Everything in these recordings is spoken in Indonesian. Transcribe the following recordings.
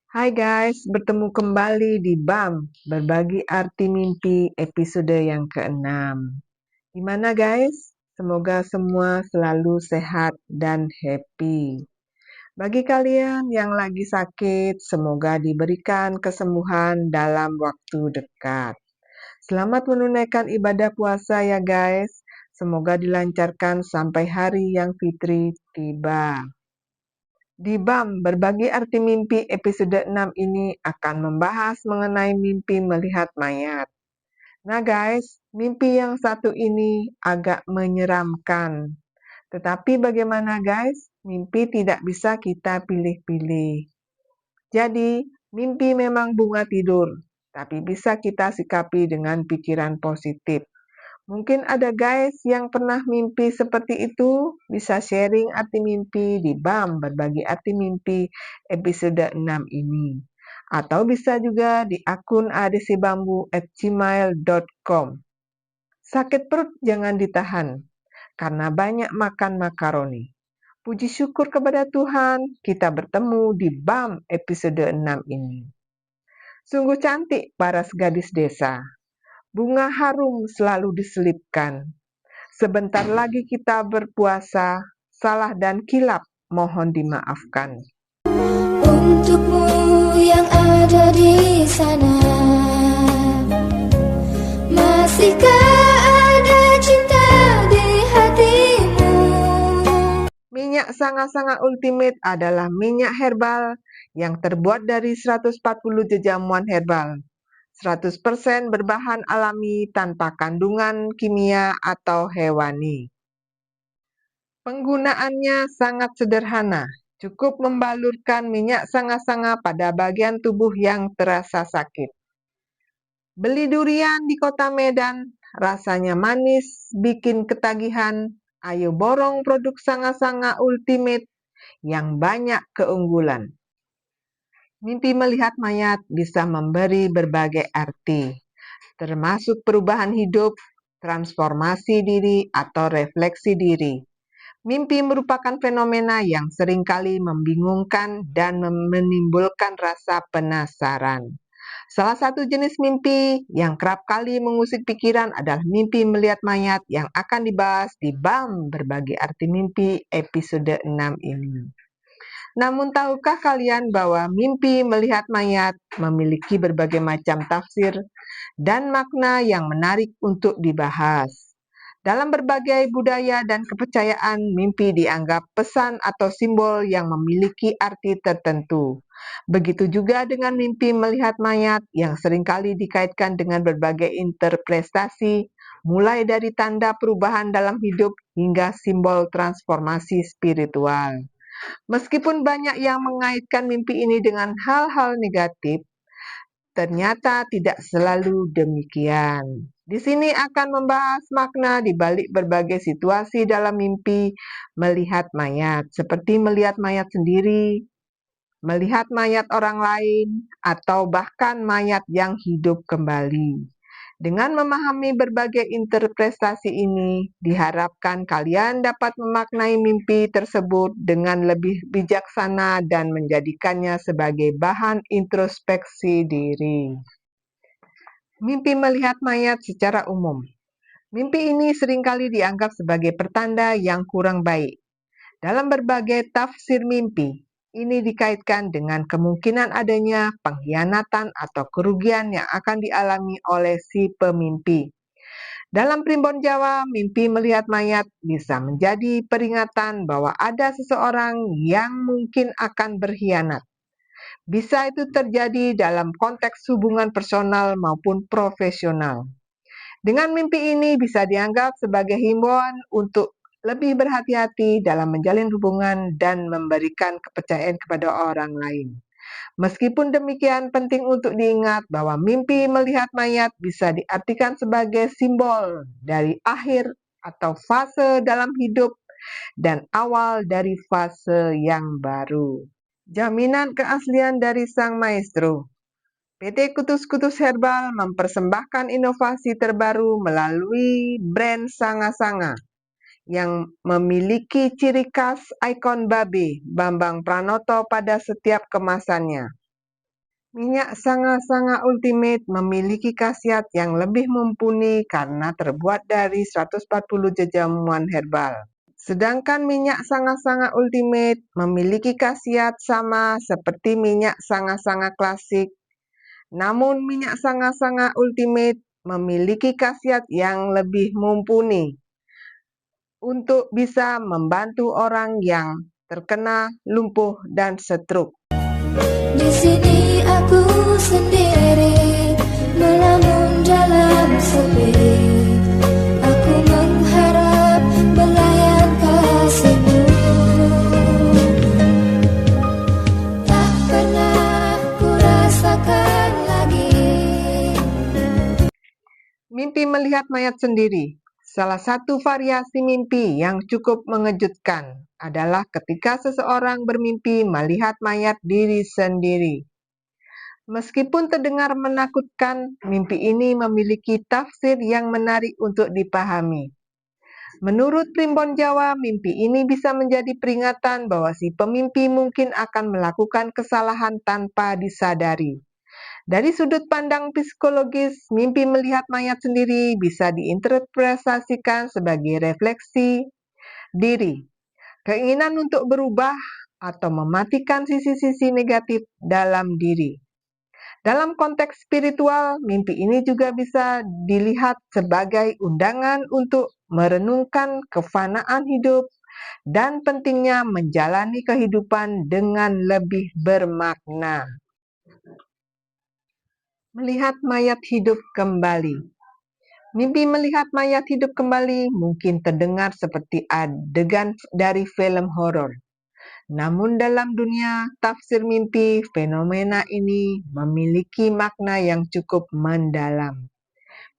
Hai guys, bertemu kembali di BAM, Berbagi Arti Mimpi episode yang ke-6. Gimana guys? Semoga semua selalu sehat dan happy. Bagi kalian yang lagi sakit, semoga diberikan kesembuhan dalam waktu dekat. Selamat menunaikan ibadah puasa ya guys. Semoga dilancarkan sampai hari yang fitri tiba. Di BAM, Berbagi Arti Mimpi episode 6 ini akan membahas mengenai mimpi melihat mayat. Nah guys, mimpi yang satu ini agak menyeramkan. Tetapi bagaimana guys? Mimpi tidak bisa kita pilih-pilih. Jadi, mimpi memang bunga tidur, tapi bisa kita sikapi dengan pikiran positif. Mungkin ada guys yang pernah mimpi seperti itu, bisa sharing arti mimpi di BAM Berbagi Arti Mimpi episode 6 ini. Atau bisa juga di akun adcbambu@gmail.com. Sakit perut jangan ditahan, karena banyak makan makaroni. Puji syukur kepada Tuhan, kita bertemu di BAM episode 6 ini. Sungguh cantik paras gadis desa. Bunga harum selalu diselipkan. Sebentar lagi kita berpuasa, salah dan kilap mohon dimaafkan. Untukmu yang ada di sana, masihkah ada cinta di hatimu? Minyak sanga-sanga ultimate adalah minyak herbal yang terbuat dari 140 jejamuan herbal. 100% berbahan alami tanpa kandungan kimia atau hewani. Penggunaannya sangat sederhana, cukup membalurkan minyak sanga-sanga pada bagian tubuh yang terasa sakit. Beli durian di kota Medan, rasanya manis, bikin ketagihan. Ayo borong produk sanga-sanga ultimate yang banyak keunggulan. Mimpi melihat mayat bisa memberi berbagai arti, termasuk perubahan hidup, transformasi diri, atau refleksi diri. Mimpi merupakan fenomena yang seringkali membingungkan dan menimbulkan rasa penasaran. Salah satu jenis mimpi yang kerap kali mengusik pikiran adalah mimpi melihat mayat yang akan dibahas di BAM Berbagi Arti Mimpi episode 6 ini. Namun tahukah kalian bahwa mimpi melihat mayat memiliki berbagai macam tafsir dan makna yang menarik untuk dibahas? Dalam berbagai budaya dan kepercayaan, mimpi dianggap pesan atau simbol yang memiliki arti tertentu. Begitu juga dengan mimpi melihat mayat yang seringkali dikaitkan dengan berbagai interpretasi, mulai dari tanda perubahan dalam hidup hingga simbol transformasi spiritual. Meskipun banyak yang mengaitkan mimpi ini dengan hal-hal negatif, ternyata tidak selalu demikian. Di sini akan membahas makna di balik berbagai situasi dalam mimpi melihat mayat, seperti melihat mayat sendiri, melihat mayat orang lain, atau bahkan mayat yang hidup kembali. Dengan memahami berbagai interpretasi ini, diharapkan kalian dapat memaknai mimpi tersebut dengan lebih bijaksana dan menjadikannya sebagai bahan introspeksi diri. Mimpi melihat mayat secara umum. Mimpi ini seringkali dianggap sebagai pertanda yang kurang baik. Dalam berbagai tafsir mimpi, ini dikaitkan dengan kemungkinan adanya pengkhianatan atau kerugian yang akan dialami oleh si pemimpi. Dalam primbon Jawa, mimpi melihat mayat bisa menjadi peringatan bahwa ada seseorang yang mungkin akan berkhianat. Bisa itu terjadi dalam konteks hubungan personal maupun profesional. Dengan mimpi ini bisa dianggap sebagai himbauan untuk lebih berhati-hati dalam menjalin hubungan dan memberikan kepercayaan kepada orang lain. Meskipun demikian, penting untuk diingat bahwa mimpi melihat mayat bisa diartikan sebagai simbol dari akhir atau fase dalam hidup dan awal dari fase yang baru. Jaminan keaslian dari sang maestro. PT Kutus-Kutus Herbal mempersembahkan inovasi terbaru melalui brand Sanga-Sanga yang memiliki ciri khas ikon babe Bambang Pranoto pada setiap kemasannya. Minyak sanga-sanga ultimate memiliki khasiat yang lebih mumpuni karena terbuat dari 140 jamuan herbal. Sedangkan minyak sanga-sanga ultimate memiliki khasiat sama seperti minyak sanga-sanga klasik. Namun minyak sanga-sanga ultimate memiliki khasiat yang lebih mumpuni untuk bisa membantu orang yang terkena lumpuh dan stroke. Di sini aku sendiri, melamun dalam sepi. Aku mengharap belayan kasihmu. Tak pernah ku rasakan lagi. Mimpi melihat mayat sendiri. Salah satu variasi mimpi yang cukup mengejutkan adalah ketika seseorang bermimpi melihat mayat diri sendiri. Meskipun terdengar menakutkan, mimpi ini memiliki tafsir yang menarik untuk dipahami. Menurut Primbon Jawa, mimpi ini bisa menjadi peringatan bahwa si pemimpi mungkin akan melakukan kesalahan tanpa disadari. Dari sudut pandang psikologis, mimpi melihat mayat sendiri bisa diinterpretasikan sebagai refleksi diri, keinginan untuk berubah, atau mematikan sisi-sisi negatif dalam diri. Dalam konteks spiritual, mimpi ini juga bisa dilihat sebagai undangan untuk merenungkan kefanaan hidup dan pentingnya menjalani kehidupan dengan lebih bermakna. Melihat mayat hidup kembali. Mimpi melihat mayat hidup kembali mungkin terdengar seperti adegan dari film horor. Namun dalam dunia tafsir mimpi, fenomena ini memiliki makna yang cukup mendalam.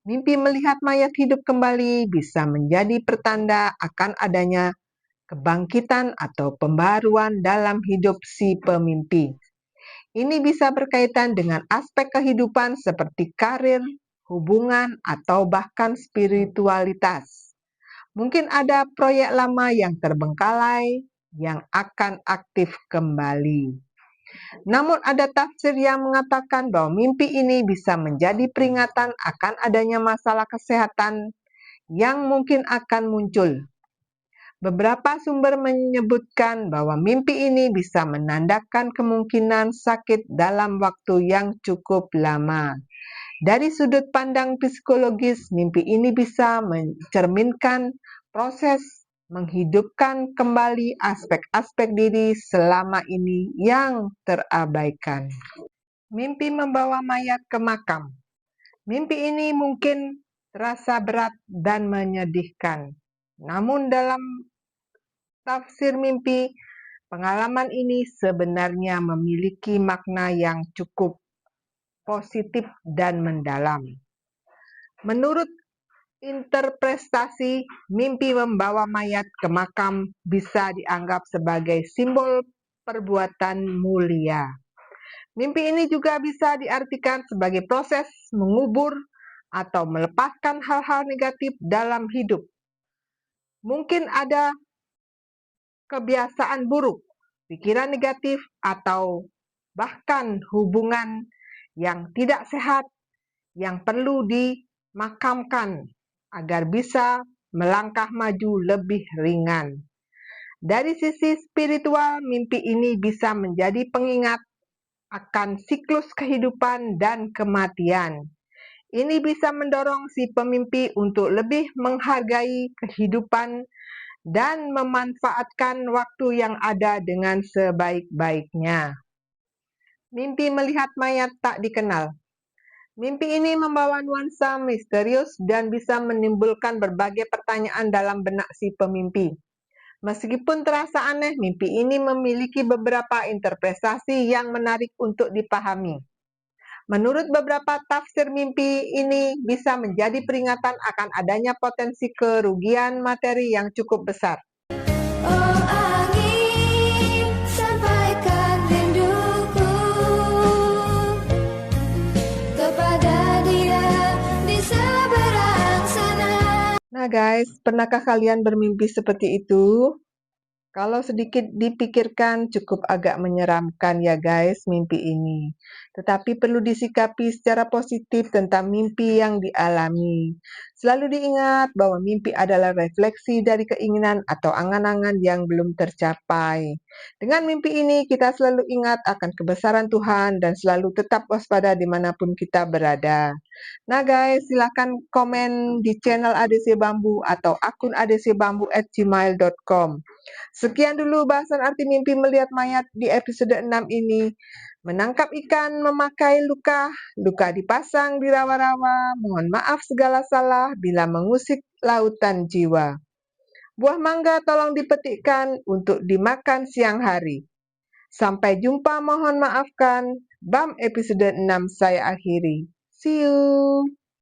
Mimpi melihat mayat hidup kembali bisa menjadi pertanda akan adanya kebangkitan atau pembaruan dalam hidup si pemimpi. Ini bisa berkaitan dengan aspek kehidupan seperti karir, hubungan, atau bahkan spiritualitas. Mungkin ada proyek lama yang terbengkalai yang akan aktif kembali. Namun ada tafsir yang mengatakan bahwa mimpi ini bisa menjadi peringatan akan adanya masalah kesehatan yang mungkin akan muncul. Beberapa sumber menyebutkan bahwa mimpi ini bisa menandakan kemungkinan sakit dalam waktu yang cukup lama. Dari sudut pandang psikologis, mimpi ini bisa mencerminkan proses menghidupkan kembali aspek-aspek diri selama ini yang terabaikan. Mimpi membawa mayat ke makam. Mimpi ini mungkin terasa berat dan menyedihkan. Namun dalam tafsir mimpi, pengalaman ini sebenarnya memiliki makna yang cukup positif dan mendalam. Menurut interpretasi, mimpi membawa mayat ke makam bisa dianggap sebagai simbol perbuatan mulia. Mimpi ini juga bisa diartikan sebagai proses mengubur atau melepaskan hal-hal negatif dalam hidup. Mungkin ada kebiasaan buruk, pikiran negatif, atau bahkan hubungan yang tidak sehat yang perlu dimakamkan agar bisa melangkah maju lebih ringan. Dari sisi spiritual, mimpi ini bisa menjadi pengingat akan siklus kehidupan dan kematian. Ini bisa mendorong si pemimpi untuk lebih menghargai kehidupan dan memanfaatkan waktu yang ada dengan sebaik-baiknya. Mimpi melihat mayat tak dikenal. Mimpi ini membawa nuansa misterius dan bisa menimbulkan berbagai pertanyaan dalam benak si pemimpi. Meskipun terasa aneh, mimpi ini memiliki beberapa interpretasi yang menarik untuk dipahami. Menurut beberapa tafsir, mimpi ini bisa menjadi peringatan akan adanya potensi kerugian materi yang cukup besar. Oh angin, sampaikan rinduku kepada dia di seberang sana. Nah guys, pernahkah kalian bermimpi seperti itu? Kalau sedikit dipikirkan cukup agak menyeramkan ya guys mimpi ini. Tetapi perlu disikapi secara positif tentang mimpi yang dialami. Selalu diingat bahwa mimpi adalah refleksi dari keinginan atau angan-angan yang belum tercapai. Dengan mimpi ini kita selalu ingat akan kebesaran Tuhan dan selalu tetap waspada dimanapun kita berada. Nah guys, silakan komen di channel ADC Bambu atau akun adcbambu@gmail.com. Sekian dulu bahasan arti mimpi melihat mayat di episode 6 ini. Menangkap ikan memakai luka, luka dipasang di rawa-rawa, mohon maaf segala salah bila mengusik lautan jiwa. Buah mangga tolong dipetikkan untuk dimakan siang hari. Sampai jumpa mohon maafkan. BAM episode 6 saya akhiri. See you.